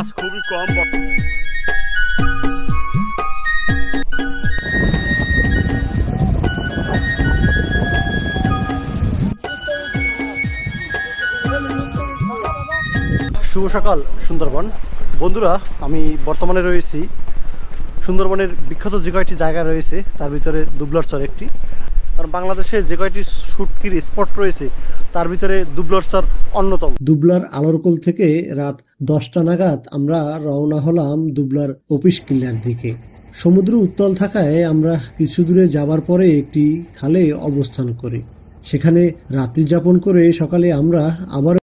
মাছ খুবই কম। শুভ সকাল সুন্দরবন বন্ধুরা, আমি বর্তমানে রয়েছি সুন্দরবনের বিখ্যাত যে কয়েকটি জায়গা রয়েছে তার ভিতরে দুবলার চর একটি। কারণ বাংলাদেশে যে কয়টি শুটকির স্পট রয়েছে তার ভিতরে দুবলার চর অন্যতম। দুবলার আলোরকোল থেকে রাত 10টা নাগাদ আমরা রওনা হলাম দুবলার অফিস কিল্লার দিকে। সমুদ্র উত্তাল থাকায় আমরা কিছু দূরে যাবার পরে একটি খালে অবস্থান করি। সেখানে রাত্রি যাপন করে সকালে আমরা আবার